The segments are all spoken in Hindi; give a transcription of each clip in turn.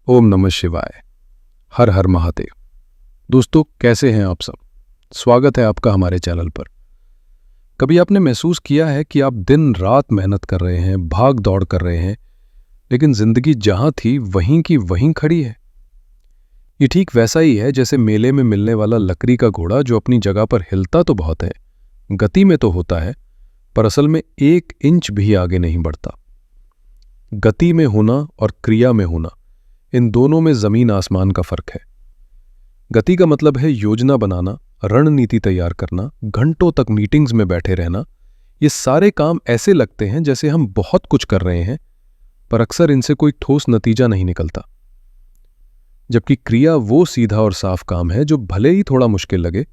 ओम नमः शिवाय। हर हर महादेव। दोस्तों, कैसे हैं आप सब? स्वागत है आपका हमारे चैनल पर। कभी आपने महसूस किया है कि आप दिन रात मेहनत कर रहे हैं, भाग दौड़ कर रहे हैं, लेकिन जिंदगी जहां थी वहीं की वहीं खड़ी है? ये ठीक वैसा ही है जैसे मेले में मिलने वाला लकड़ी का घोड़ा जो अपनी जगह पर हिलता तो बहुत है, गति में तो होता है, पर असल में 1 इंच भी आगे नहीं बढ़ता। गति में होना और क्रिया में होना, इन दोनों में जमीन आसमान का फर्क है। गति का मतलब है योजना बनाना, रणनीति तैयार करना, घंटों तक मीटिंग्स में बैठे रहना। ये सारे काम ऐसे लगते हैं जैसे हम बहुत कुछ कर रहे हैं, पर अक्सर इनसे कोई ठोस नतीजा नहीं निकलता। जबकि क्रिया वो सीधा और साफ काम है जो भले ही थोड़ा मुश्किल लगे,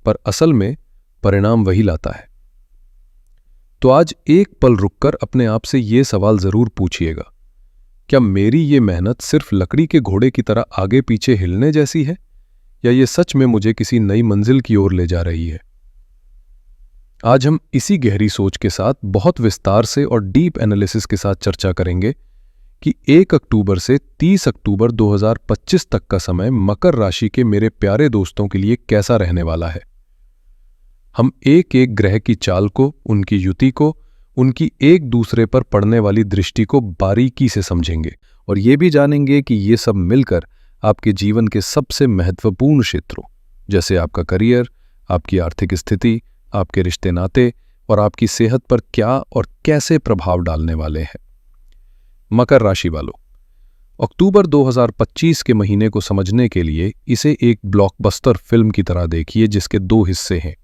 पर असल में परिणाम वही लाता है। तो आज एक पल रुककर अपने आप से ये सवाल जरूर पूछिएगा, क्या मेरी ये मेहनत सिर्फ लकड़ी के घोड़े की तरह आगे पीछे हिलने जैसी है, या ये सच में मुझे किसी नई मंजिल की ओर ले जा रही है? आज हम इसी गहरी सोच के साथ बहुत विस्तार से और डीप एनालिसिस के साथ चर्चा करेंगे कि 1 अक्टूबर से 30 अक्टूबर 2025 तक का समय मकर राशि के मेरे प्यारे दोस्तों के लिए कैसा रहने वाला है। हम एक एक ग्रह की चाल को, उनकी युति को, उनकी एक दूसरे पर पड़ने वाली दृष्टि को बारीकी से समझेंगे और ये भी जानेंगे कि ये सब मिलकर आपके जीवन के सबसे महत्वपूर्ण क्षेत्रों जैसे आपका करियर, आपकी आर्थिक स्थिति, आपके रिश्ते नाते और आपकी सेहत पर क्या और कैसे प्रभाव डालने वाले हैं। मकर राशि वालों, अक्टूबर 2025 के महीने को समझने के लिए इसे एक ब्लॉकबस्टर फिल्म की तरह देखिए जिसके 2 हिस्से हैं,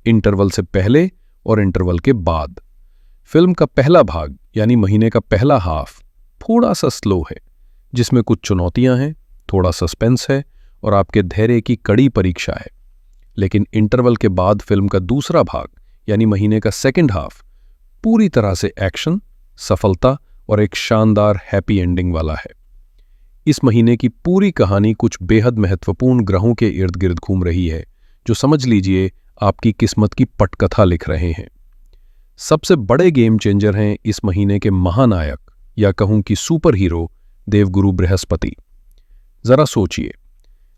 इंटरवल से पहले और इंटरवल के बाद। फिल्म का पहला भाग यानी महीने का पहला हाफ थोड़ा सा स्लो है, जिसमें कुछ चुनौतियां हैं, थोड़ा सस्पेंस है और आपके धैर्य की कड़ी परीक्षा है। लेकिन इंटरवल के बाद फिल्म का दूसरा भाग यानी महीने का सेकंड हाफ पूरी तरह से एक्शन, सफलता और एक शानदार हैप्पी एंडिंग वाला है। इस महीने की पूरी कहानी कुछ बेहद महत्वपूर्ण ग्रहों के इर्द गिर्द घूम रही है, जो समझ लीजिए आपकी किस्मत की पटकथा लिख रहे हैं। सबसे बड़े गेम चेंजर हैं इस महीने के महानायक, या कहूं कि सुपर हीरो, देवगुरु बृहस्पति। जरा सोचिए,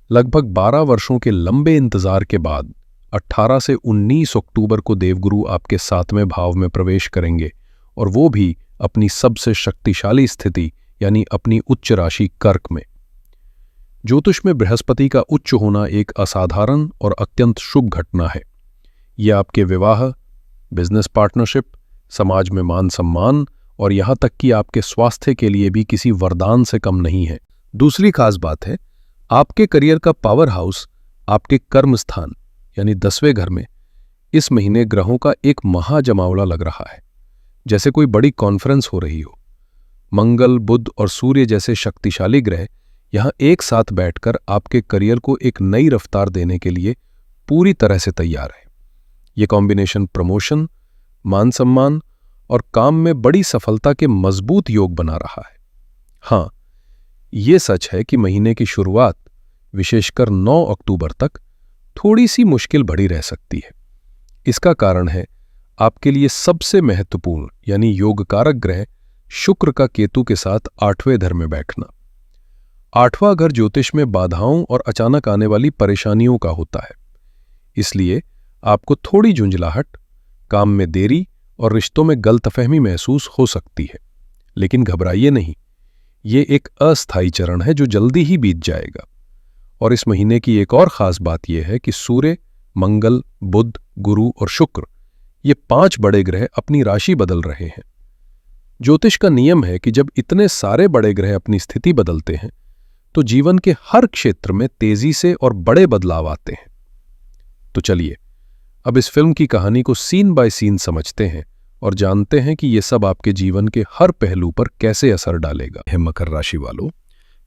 लगभग 12 वर्षों के लंबे इंतजार के बाद 18 से 19 अक्टूबर को देवगुरु आपके 7वें भाव में प्रवेश करेंगे, और वो भी अपनी सबसे शक्तिशाली स्थिति यानी अपनी उच्च राशि कर्क में। ज्योतिष में बृहस्पति का उच्च होना एक असाधारण और अत्यंत शुभ घटना है। यह आपके विवाह, बिजनेस पार्टनरशिप, समाज में मान सम्मान और यहां तक कि आपके स्वास्थ्य के लिए भी किसी वरदान से कम नहीं है। दूसरी खास बात है, आपके करियर का पावर हाउस, आपके कर्म स्थान यानी 10वें घर में इस महीने ग्रहों का एक महाजमावड़ा लग रहा है, जैसे कोई बड़ी कॉन्फ्रेंस हो रही हो। मंगल, बुध और सूर्य जैसे शक्तिशाली ग्रह यहां एक साथ बैठकर आपके करियर को एक नई रफ्तार देने के लिए पूरी तरह से तैयार है। ये कॉम्बिनेशन प्रमोशन, मान सम्मान और काम में बड़ी सफलता के मजबूत योग बना रहा है। हां, ये सच है कि महीने की शुरुआत, विशेषकर 9 अक्टूबर तक, थोड़ी सी मुश्किल भरी रह सकती है। इसका कारण है आपके लिए सबसे महत्वपूर्ण यानी योगकारक ग्रह शुक्र का केतु के साथ 8वें घर में बैठना। 8वां घर ज्योतिष में बाधाओं और अचानक आने वाली परेशानियों का होता है, इसलिए आपको थोड़ी झुंझलाहट, काम में देरी और रिश्तों में गलतफहमी महसूस हो सकती है। लेकिन घबराइए नहीं, ये एक अस्थायी चरण है जो जल्दी ही बीत जाएगा। और इस महीने की एक और खास बात यह है कि सूर्य, मंगल, बुध, गुरु और शुक्र, ये 5 बड़े ग्रह अपनी राशि बदल रहे हैं। ज्योतिष का नियम है कि जब इतने सारे बड़े ग्रह अपनी स्थिति बदलते हैं तो जीवन के हर क्षेत्र में तेजी से और बड़े बदलाव आते हैं। तो चलिए अब इस फिल्म की कहानी को सीन बाय सीन समझते हैं और जानते हैं कि यह सब आपके जीवन के हर पहलू पर कैसे असर डालेगा। है मकर राशि वालों,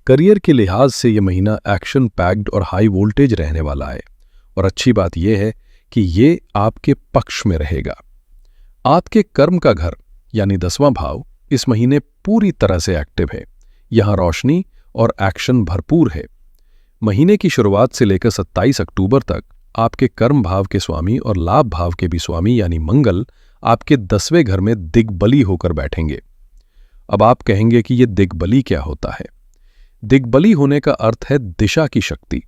करियर के लिहाज से यह महीना एक्शन पैक्ड और हाई वोल्टेज रहने वाला है, और अच्छी बात यह है कि ये आपके पक्ष में रहेगा। आपके कर्म का घर यानी 10वां भाव इस महीने पूरी तरह से एक्टिव है। यहां रोशनी और एक्शन भरपूर है। महीने की शुरुआत से लेकर 27 अक्टूबर तक आपके कर्म भाव के स्वामी और लाभ भाव के भी स्वामी यानी मंगल आपके 10वें घर में दिग्बली होकर बैठेंगे। अब आप कहेंगे कि यह दिग्बली क्या होता है? दिग्बली होने का अर्थ है दिशा की शक्ति,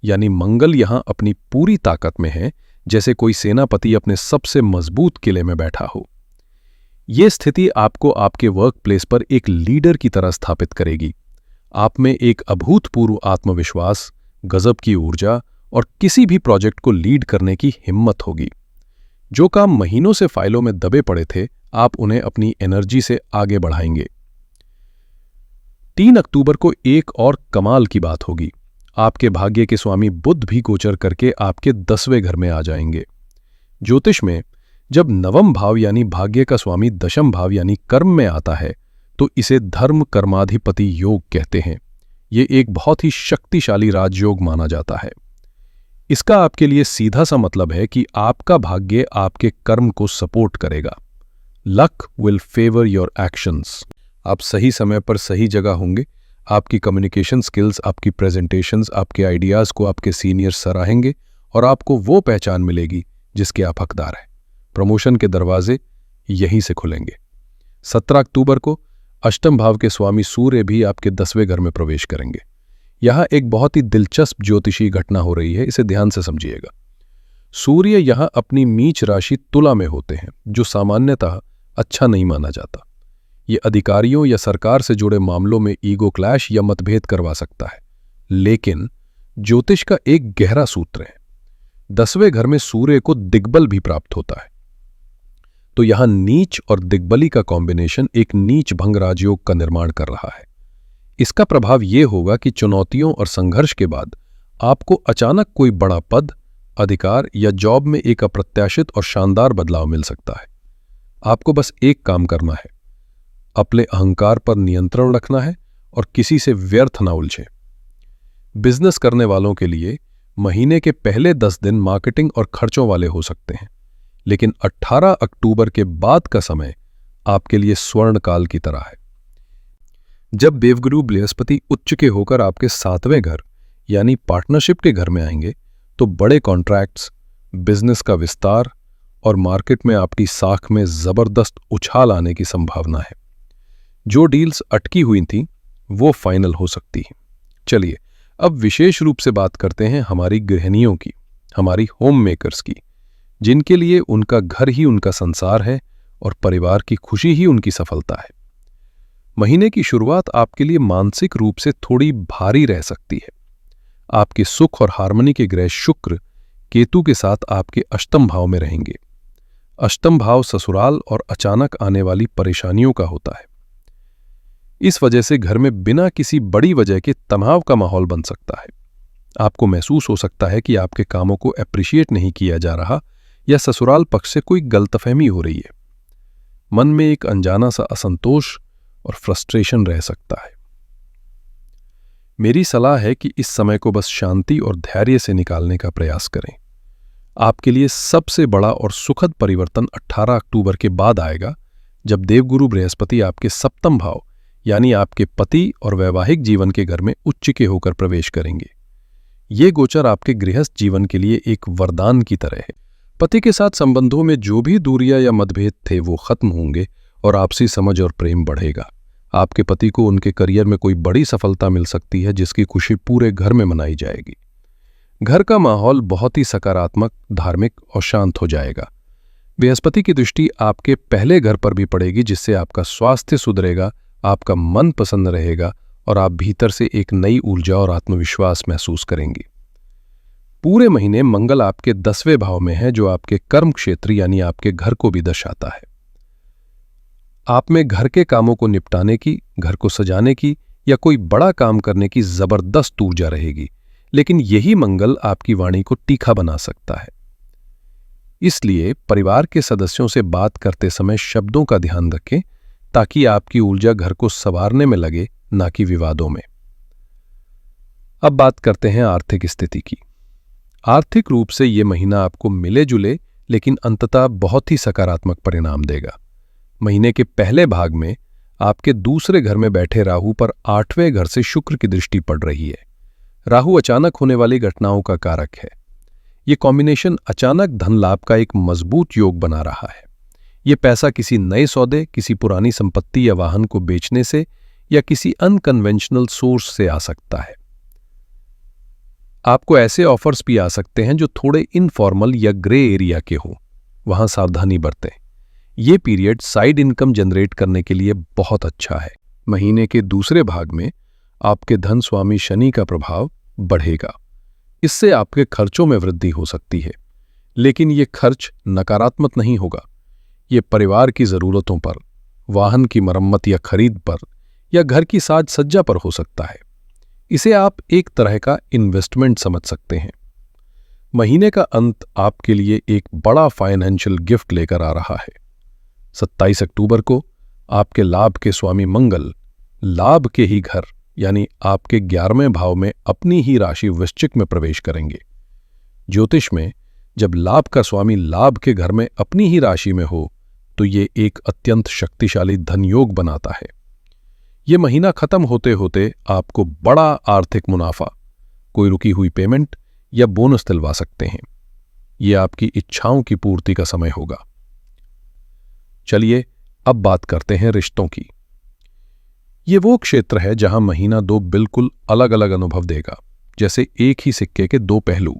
यानी मंगल यहां अपनी पूरी ताकत में है, जैसे कोई सेनापति अपने सबसे मजबूत किले में बैठा हो। यह स्थिति आपको आपके वर्क प्लेस पर एक लीडर की तरह स्थापित करेगी। आप में एक अभूतपूर्व आत्मविश्वास, गजब की ऊर्जा और किसी भी प्रोजेक्ट को लीड करने की हिम्मत होगी। जो काम महीनों से फाइलों में दबे पड़े थे, आप उन्हें अपनी एनर्जी से आगे बढ़ाएंगे। 3 अक्टूबर को एक और कमाल की बात होगी। आपके भाग्य के स्वामी बुध भी गोचर करके आपके 10वें घर में आ जाएंगे। ज्योतिष में जब नवम भाव यानी भाग्य का स्वामी दशम भाव यानी कर्म में आता है, तो इसे धर्म कर्माधिपति योग कहते हैं। ये एक बहुत ही शक्तिशाली राजयोग माना जाता है। इसका आपके लिए सीधा सा मतलब है कि आपका भाग्य आपके कर्म को सपोर्ट करेगा। Luck will favour your actions. आप सही समय पर सही जगह होंगे। आपकी कम्युनिकेशन स्किल्स, आपकी प्रेजेंटेशंस, आपके आइडियाज को आपके सीनियर्स सराहेंगे और आपको वो पहचान मिलेगी जिसके आप हकदार हैं। प्रमोशन के दरवाजे यहीं से खुलेंगे। 17 अक्टूबर को अष्टम भाव के स्वामी सूर्य भी आपके 10वें घर में प्रवेश करेंगे। यहां एक बहुत ही दिलचस्प ज्योतिषी घटना हो रही है, इसे ध्यान से समझिएगा। सूर्य यहां अपनी मीच राशि तुला में होते हैं, जो सामान्यतः अच्छा नहीं माना जाता। ये अधिकारियों या सरकार से जुड़े मामलों में ईगो क्लैश या मतभेद करवा सकता है, लेकिन ज्योतिष का एक गहरा सूत्र है। 10वें घर में सूर्य को दिग्बल भी प्राप्त होता है, तो यहां नीच और दिग्बली का कॉम्बिनेशन एक नीच भंग राजयोग का निर्माण कर रहा है। इसका प्रभाव यह होगा कि चुनौतियों और संघर्ष के बाद आपको अचानक कोई बड़ा पद, अधिकार या जॉब में एक अप्रत्याशित और शानदार बदलाव मिल सकता है। आपको बस एक काम करना है, अपने अहंकार पर नियंत्रण रखना है और किसी से व्यर्थ ना उलझे। बिजनेस करने वालों के लिए महीने के पहले 10 दिन मार्केटिंग और खर्चों वाले हो सकते हैं, लेकिन 18 अक्टूबर के बाद का समय आपके लिए स्वर्ण काल की तरह है। जब देवगुरु बृहस्पति उच्च के होकर आपके 7वें घर यानी पार्टनरशिप के घर में आएंगे, तो बड़े कॉन्ट्रैक्ट्स, बिजनेस का विस्तार और मार्केट में आपकी साख में जबरदस्त उछाल आने की संभावना है। जो डील्स अटकी हुई थीं, वो फाइनल हो सकती हैं। चलिए अब विशेष रूप से बात करते हैं हमारी गृहिणियों की, हमारी होम मेकर्स की, जिनके लिए उनका घर ही उनका संसार है और परिवार की खुशी ही उनकी सफलता है। महीने की शुरुआत आपके लिए मानसिक रूप से थोड़ी भारी रह सकती है। आपके सुख और हार्मनी के ग्रह शुक्र केतु के साथ आपके अष्टम भाव में रहेंगे। अष्टम भाव ससुराल और अचानक आने वाली परेशानियों का होता है। इस वजह से घर में बिना किसी बड़ी वजह के तनाव का माहौल बन सकता है। आपको महसूस हो सकता है कि आपके कामों को एप्रिशिएट नहीं किया जा रहा या ससुराल पक्ष से कोई गलतफहमी हो रही है। मन में एक अनजाना सा असंतोष और फ्रस्ट्रेशन रह सकता है। मेरी सलाह है कि इस समय को बस शांति और धैर्य से निकालने का प्रयास करें। आपके लिए सबसे बड़ा और सुखद परिवर्तन 18 अक्टूबर के बाद आएगा, जब देवगुरु बृहस्पति आपके 7वें भाव यानी आपके पति और वैवाहिक जीवन के घर में उच्च के होकर प्रवेश करेंगे। ये गोचर आपके गृहस्थ जीवन के लिए एक वरदान की तरह है। पति के साथ संबंधों में जो भी दूरियां या मतभेद थे, वो खत्म होंगे और आपसी समझ और प्रेम बढ़ेगा। आपके पति को उनके करियर में कोई बड़ी सफलता मिल सकती है, जिसकी खुशी पूरे घर में मनाई जाएगी। घर का माहौल बहुत ही सकारात्मक, धार्मिक और शांत हो जाएगा। बृहस्पति की दृष्टि आपके पहले घर पर भी पड़ेगी, जिससे आपका स्वास्थ्य सुधरेगा, आपका मन प्रसन्न रहेगा और आप भीतर से एक नई ऊर्जा और आत्मविश्वास महसूस करेंगे। पूरे महीने मंगल आपके 10वें भाव में है, जो आपके कर्म क्षेत्र यानी आपके घर को भी दर्शाता है। आप में घर के कामों को निपटाने की, घर को सजाने की या कोई बड़ा काम करने की जबरदस्त ऊर्जा रहेगी, लेकिन यही मंगल आपकी वाणी को तीखा बना सकता है। इसलिए परिवार के सदस्यों से बात करते समय शब्दों का ध्यान रखें, ताकि आपकी ऊर्जा घर को संवारने में लगे, ना कि विवादों में। अब बात करते हैं आर्थिक स्थिति की। आर्थिक रूप से ये महीना आपको मिले जुले लेकिन अंततः बहुत ही सकारात्मक परिणाम देगा। महीने के पहले भाग में आपके दूसरे घर में बैठे राहु पर 8वें घर से शुक्र की दृष्टि पड़ रही है। राहु अचानक होने वाली घटनाओं का कारक है। ये कॉम्बिनेशन अचानक धन लाभ का एक मजबूत योग बना रहा है। ये पैसा किसी नए सौदे, किसी पुरानी संपत्ति या वाहन को बेचने से या किसी अनकन्वेंशनल सोर्स से आ सकता है। आपको ऐसे ऑफर्स भी आ सकते हैं जो थोड़े इनफॉर्मल या ग्रे एरिया के हों, वहां सावधानी बरतें। ये पीरियड साइड इनकम जनरेट करने के लिए बहुत अच्छा है। महीने के दूसरे भाग में आपके धन स्वामी शनि का प्रभाव बढ़ेगा। इससे आपके खर्चों में वृद्धि हो सकती है, लेकिन ये खर्च नकारात्मक नहीं होगा। ये परिवार की जरूरतों पर, वाहन की मरम्मत या खरीद पर, या घर की साज सज्जा पर हो सकता है। इसे आप एक तरह का इन्वेस्टमेंट समझ सकते हैं। महीने का अंत आपके लिए एक बड़ा फाइनेंशियल गिफ्ट लेकर आ रहा है। 27 अक्टूबर को आपके लाभ के स्वामी मंगल लाभ के ही घर यानी आपके 11वें भाव में अपनी ही राशि वृश्चिक में प्रवेश करेंगे। ज्योतिष में जब लाभ का स्वामी लाभ के घर में अपनी ही राशि में हो तो ये एक अत्यंत शक्तिशाली धन योग बनाता है। ये महीना खत्म होते होते आपको बड़ा आर्थिक मुनाफा, कोई रुकी हुई पेमेंट या बोनस दिलवा सकते हैं। ये आपकी इच्छाओं की पूर्ति का समय होगा। चलिए अब बात करते हैं रिश्तों की। ये वो क्षेत्र है जहां महीना 2 बिल्कुल अलग अलग अनुभव देगा, जैसे एक ही सिक्के के 2 पहलू।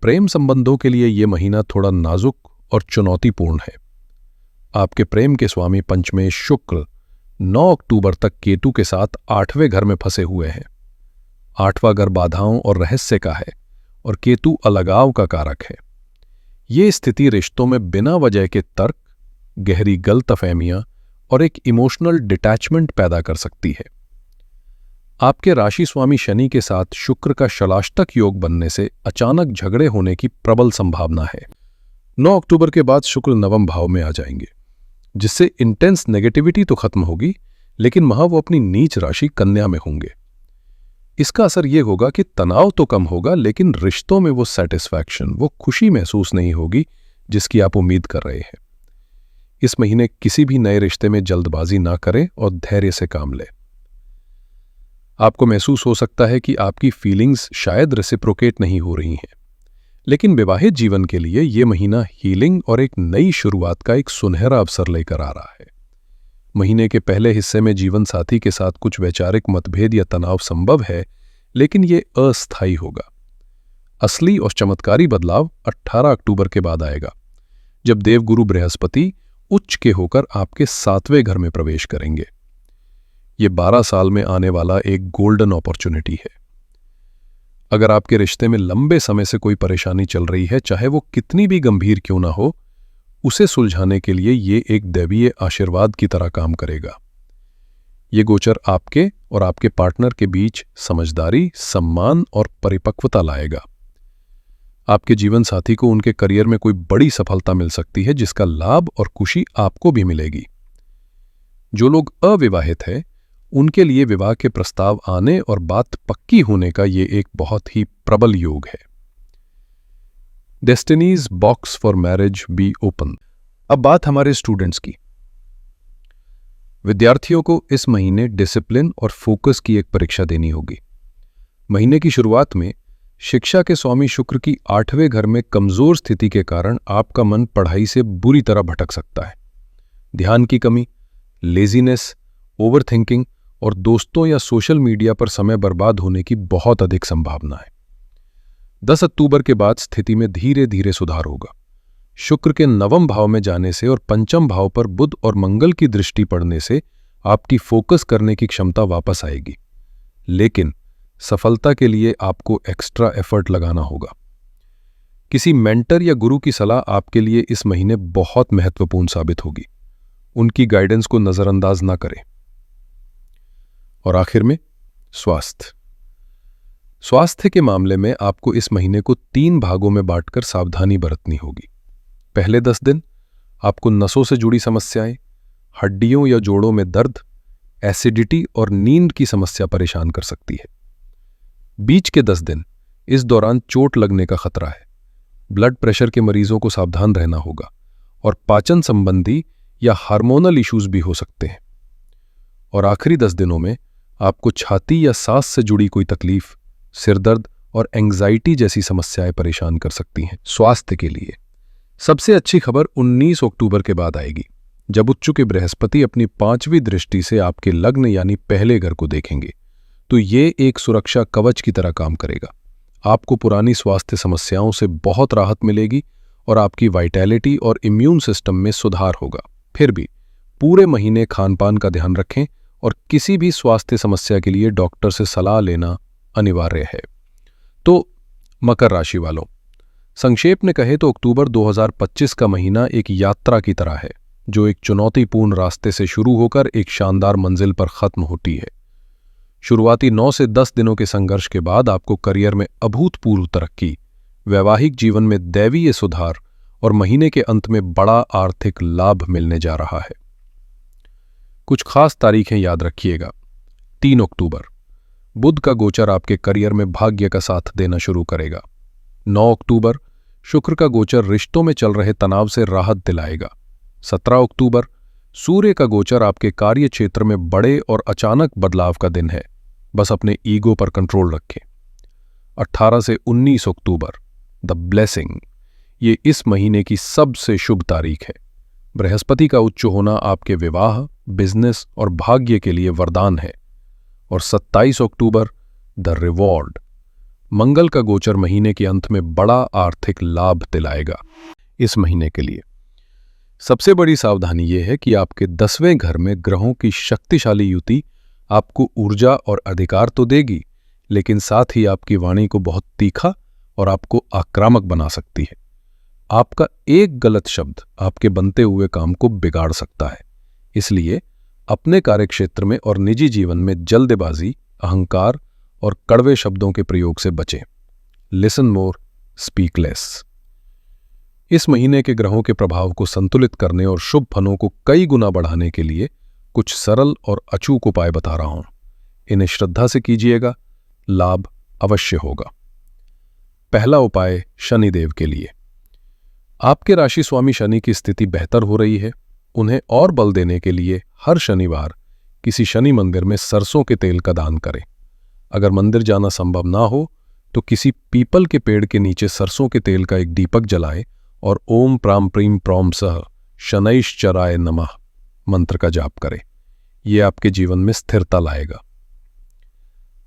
प्रेम संबंधों के लिए यह महीना थोड़ा नाजुक और चुनौतीपूर्ण है। आपके प्रेम के स्वामी पंचमेश शुक्र 9 अक्टूबर तक केतु के साथ 8वें घर में फंसे हुए हैं। 8वां घर बाधाओं और रहस्य का है और केतु अलगाव का कारक है। ये स्थिति रिश्तों में बिना वजह के तर्क, गहरी गलतफहमियां और एक इमोशनल डिटैचमेंट पैदा कर सकती है। आपके राशि स्वामी शनि के साथ शुक्र का शलाष्टक योग बनने से अचानक झगड़े होने की प्रबल संभावना है। 9 अक्टूबर के बाद शुक्र 9वें भाव में आ जाएंगे, जिससे इंटेंस नेगेटिविटी तो खत्म होगी, लेकिन वहां वो अपनी नीच राशि कन्या में होंगे। इसका असर यह होगा कि तनाव तो कम होगा, लेकिन रिश्तों में वो सेटिस्फैक्शन, वो खुशी महसूस नहीं होगी जिसकी आप उम्मीद कर रहे हैं। इस महीने किसी भी नए रिश्ते में जल्दबाजी ना करें और धैर्य से काम लें। आपको महसूस हो सकता है कि आपकी फीलिंग्स शायद रेसिप्रोकेट नहीं हो रही हैं, लेकिन विवाहित जीवन के लिए यह महीना हीलिंग और एक नई शुरुआत का एक सुनहरा अवसर लेकर आ रहा है। महीने के पहले हिस्से में जीवन साथी के साथ कुछ वैचारिक मतभेद या तनाव संभव है, लेकिन ये अस्थायी होगा। असली और चमत्कारी बदलाव 18 अक्टूबर के बाद आएगा, जब देवगुरु बृहस्पति उच्च के होकर आपके 7वें घर में प्रवेश करेंगे। ये 12 साल में आने वाला एक गोल्डन अपॉर्चुनिटी है। अगर आपके रिश्ते में लंबे समय से कोई परेशानी चल रही है, चाहे वो कितनी भी गंभीर क्यों ना हो, उसे सुलझाने के लिए ये एक दैवीय आशीर्वाद की तरह काम करेगा। ये गोचर आपके और आपके पार्टनर के बीच समझदारी, सम्मान और परिपक्वता लाएगा। आपके जीवन साथी को उनके करियर में कोई बड़ी सफलता मिल सकती है, जिसका लाभ और खुशी आपको भी मिलेगी। जो लोग अविवाहित हैं, उनके लिए विवाह के प्रस्ताव आने और बात पक्की होने का ये एक बहुत ही प्रबल योग है। Destiny's box for marriage be open. अब बात हमारे स्टूडेंट्स की। विद्यार्थियों को इस महीने डिसिप्लिन और फोकस की एक परीक्षा देनी होगी। महीने की शुरुआत में शिक्षा के स्वामी शुक्र की 8वें घर में कमजोर स्थिति के कारण आपका मन पढ़ाई से बुरी तरह भटक सकता है। ध्यान की कमी, लेजीनेस, ओवरथिंकिंग और दोस्तों या सोशल मीडिया पर समय बर्बाद होने की बहुत अधिक संभावना है। 10 अक्टूबर के बाद स्थिति में धीरे धीरे सुधार होगा। शुक्र के 9वें भाव में जाने से और 5वें भाव पर बुध और मंगल की दृष्टि पड़ने से आपकी फोकस करने की क्षमता वापस आएगी, लेकिन सफलता के लिए आपको एक्स्ट्रा एफर्ट लगाना होगा। किसी मेंटर या गुरु की सलाह आपके लिए इस महीने बहुत महत्वपूर्ण साबित होगी। उनकी गाइडेंस को नजरअंदाज ना करें। और आखिर में स्वास्थ्य के मामले में आपको इस महीने को 3 भागों में बांटकर सावधानी बरतनी होगी। पहले 10 दिन आपको नसों से जुड़ी समस्याएं, हड्डियों या जोड़ों में दर्द, एसिडिटी और नींद की समस्या परेशान कर सकती है। बीच के 10 दिन इस दौरान चोट लगने का खतरा है। ब्लड प्रेशर के मरीजों को सावधान रहना होगा और पाचन संबंधी या हार्मोनल इश्यूज भी हो सकते हैं। और आखिरी 10 दिनों में आपको छाती या सांस से जुड़ी कोई तकलीफ, सिरदर्द और एंग्जाइटी जैसी समस्याएं परेशान कर सकती हैं। स्वास्थ्य के लिए सबसे अच्छी खबर 19 अक्टूबर के बाद आएगी, जब उच्च के बृहस्पति अपनी 5वीं दृष्टि से आपके लग्न यानी पहले घर को देखेंगे तो ये एक सुरक्षा कवच की तरह काम करेगा। आपको पुरानी स्वास्थ्य समस्याओं से बहुत राहत मिलेगी और आपकी वाइटैलिटी और इम्यून सिस्टम में सुधार होगा। फिर भी पूरे महीने खानपान का ध्यान रखें और किसी भी स्वास्थ्य समस्या के लिए डॉक्टर से सलाह लेना अनिवार्य है। तो मकर राशि वालों, संक्षेप में कहे तो अक्टूबर 2025 का महीना एक यात्रा की तरह है जो एक चुनौतीपूर्ण रास्ते से शुरू होकर एक शानदार मंजिल पर खत्म होती है। शुरुआती 9 से 10 दिनों के संघर्ष के बाद आपको करियर में अभूतपूर्व तरक्की, वैवाहिक जीवन में दैवीय सुधार और महीने के अंत में बड़ा आर्थिक लाभ मिलने जा रहा है। कुछ खास तारीखें याद रखिएगा। 3 अक्टूबर, बुध का गोचर आपके करियर में भाग्य का साथ देना शुरू करेगा। 9 अक्टूबर, शुक्र का गोचर रिश्तों में चल रहे तनाव से राहत दिलाएगा। 17 अक्टूबर, सूर्य का गोचर आपके कार्य क्षेत्र में बड़े और अचानक बदलाव का दिन है, बस अपने ईगो पर कंट्रोल रखें। 18 से 19 अक्टूबर, द ब्लेसिंग, ये इस महीने की सबसे शुभ तारीख है। बृहस्पति का उच्च होना आपके विवाह, बिजनेस और भाग्य के लिए वरदान है। और 27 अक्टूबर, द रिवॉर्ड, मंगल का गोचर महीने के अंत में बड़ा आर्थिक लाभ दिलाएगा। इस महीने के लिए सबसे बड़ी सावधानी यह है कि आपके 10वें घर में ग्रहों की शक्तिशाली युति आपको ऊर्जा और अधिकार तो देगी, लेकिन साथ ही आपकी वाणी को बहुत तीखा और आपको आक्रामक बना सकती है। आपका एक गलत शब्द आपके बनते हुए काम को बिगाड़ सकता है। इसलिए अपने कार्यक्षेत्र में और निजी जीवन में जल्दबाजी, अहंकार और कड़वे शब्दों के प्रयोग से बचें। Listen more, speak less. इस महीने के ग्रहों के प्रभाव को संतुलित करने और शुभ फलों को कई गुना बढ़ाने के लिए कुछ सरल और अचूक उपाय बता रहा हूं। इन्हें श्रद्धा से कीजिएगा, लाभ अवश्य होगा। पहला उपाय शनिदेव के लिए। आपके राशि स्वामी शनि की स्थिति बेहतर हो रही है। उन्हें और बल देने के लिए हर शनिवार किसी शनि मंदिर में सरसों के तेल का दान करें। अगर मंदिर जाना संभव ना हो तो किसी पीपल के पेड़ के नीचे सरसों के तेल का एक दीपक जलाएं और ओम प्राम प्रीम प्रौम सह शनैश्चराय नमः मंत्र का जाप करें। यह आपके जीवन में स्थिरता लाएगा।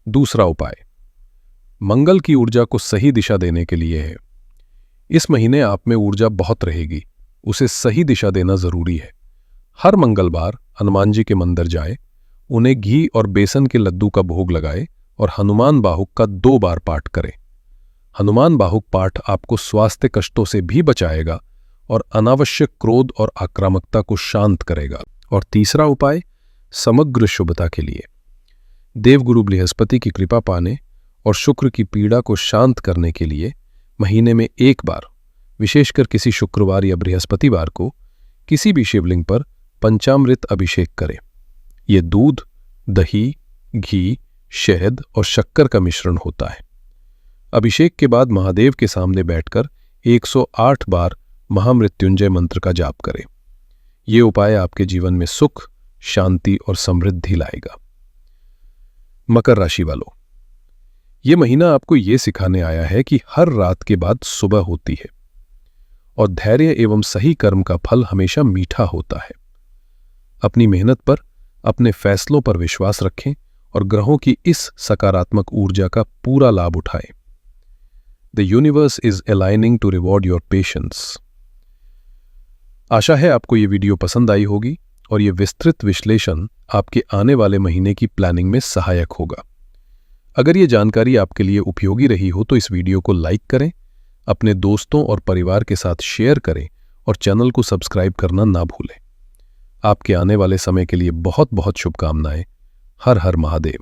दूसरा उपाय मंगल की ऊर्जा को सही दिशा देने के लिए है। इस महीने आप में ऊर्जा बहुत रहेगी, उसे सही दिशा देना जरूरी है। हर मंगलवार हनुमान जी के मंदिर जाए, उन्हें घी और बेसन के लड्डू का भोग लगाए और हनुमान बाहुक का 2 बार पाठ करें। हनुमान बाहुक पाठ आपको स्वास्थ्य कष्टों से भी बचाएगा और अनावश्यक क्रोध और आक्रामकता को शांत करेगा। और तीसरा उपाय समग्र शुभता के लिए। देवगुरु बृहस्पति की कृपा पाने और शुक्र की पीड़ा को शांत करने के लिए महीने में एक बार, विशेषकर किसी शुक्रवार या बृहस्पतिवार को, किसी भी शिवलिंग पर पंचामृत अभिषेक करें। यह दूध, दही, घी, शहद और शक्कर का मिश्रण होता है। अभिषेक के बाद महादेव के सामने बैठकर 108 बार महामृत्युंजय मंत्र का जाप करें। यह उपाय आपके जीवन में सुख, शांति और समृद्धि लाएगा। मकर राशि वालों, यह महीना आपको यह सिखाने आया है कि हर रात के बाद सुबह होती है और धैर्य एवं सही कर्म का फल हमेशा मीठा होता है। अपनी मेहनत पर, अपने फैसलों पर विश्वास रखें और ग्रहों की इस सकारात्मक ऊर्जा का पूरा लाभ उठाएं। The universe is aligning to reward your patience. आशा है आपको ये वीडियो पसंद आई होगी और ये विस्तृत विश्लेषण आपके आने वाले महीने की प्लानिंग में सहायक होगा। अगर ये जानकारी आपके लिए उपयोगी रही हो तो इस वीडियो को लाइक करें, अपने दोस्तों और परिवार के साथ शेयर करें और चैनल को सब्सक्राइब करना ना भूलें। आपके आने वाले समय के लिए बहुत बहुत शुभकामनाएं। हर हर महादेव।